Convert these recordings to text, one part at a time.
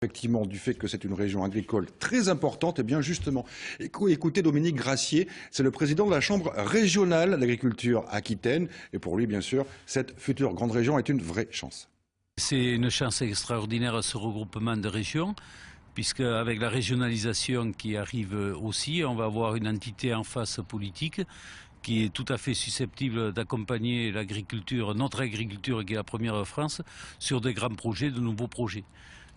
Effectivement, du fait que c'est une région agricole très importante, et bien justement, écoutez Dominique Gracier, c'est le président de la Chambre régionale d'agriculture Aquitaine, et pour lui, bien sûr, cette future grande région est une vraie chance. C'est une chance extraordinaire ce regroupement de régions, puisque avec la régionalisation qui arrive aussi, on va avoir une entité en face politique qui est tout à fait susceptible d'accompagner l'agriculture, notre agriculture qui est la première de France, sur des grands projets, de nouveaux projets.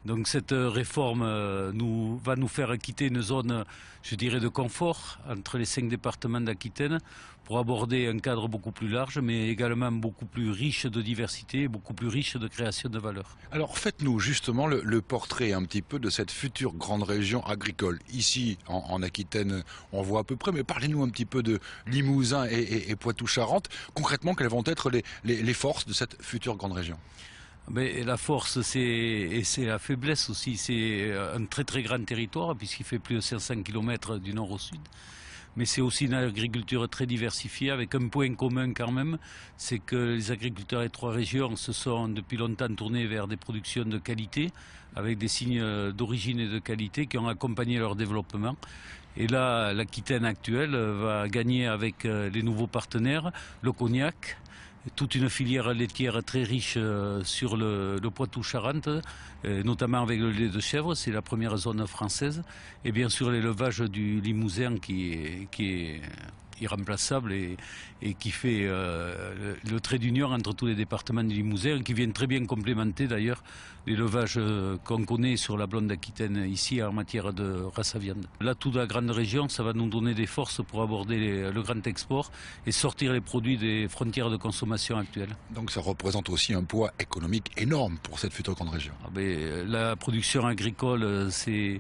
Donc cette réforme va nous faire quitter une zone, je dirais, de confort entre les 5 départements d'Aquitaine pour aborder un cadre beaucoup plus large, mais également beaucoup plus riche de diversité, beaucoup plus riche de création de valeur. Alors faites-nous justement le portrait un petit peu de cette future grande région agricole. Ici, en Aquitaine, on voit à peu près, mais parlez-nous un petit peu de Limousin et Poitou-Charentes. Concrètement, quelles vont être les forces de cette future grande région ? Mais la force, c'est la faiblesse aussi. C'est un très très grand territoire puisqu'il fait plus de 500 km du nord au sud. Mais c'est aussi une agriculture très diversifiée avec un point commun quand même, c'est que les agriculteurs des 3 régions se sont depuis longtemps tournés vers des productions de qualité, avec des signes d'origine et de qualité qui ont accompagné leur développement. Et là, l'Aquitaine actuelle va gagner avec les nouveaux partenaires, le cognac, toute une filière laitière très riche sur le Poitou-Charentes, notamment avec le lait de chèvre, c'est la première zone française, et bien sûr l'élevage du Limousin qui est irremplaçable et qui fait le trait d'union entre tous les départements du Limousin, qui viennent très bien complémenter d'ailleurs l'élevage qu'on connaît sur la blonde d'Aquitaine ici en matière de race à viande. L'atout de la grande région, ça va nous donner des forces pour aborder le grand export et sortir les produits des frontières de consommation actuelles. Donc ça représente aussi un poids économique énorme pour cette future grande région. La production agricole, c'est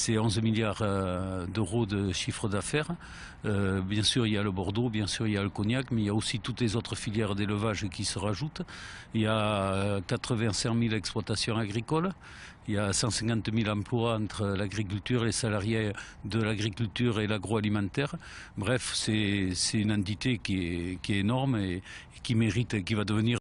11 milliards d'euros de chiffre d'affaires. Bien sûr, il y a le Bordeaux, bien sûr, il y a le cognac, mais il y a aussi toutes les autres filières d'élevage qui se rajoutent. Il y a 85 000 exploitations agricoles. Il y a 150 000 emplois entre l'agriculture, les salariés de l'agriculture et l'agroalimentaire. Bref, c'est une entité qui est énorme et qui mérite, qui va devenir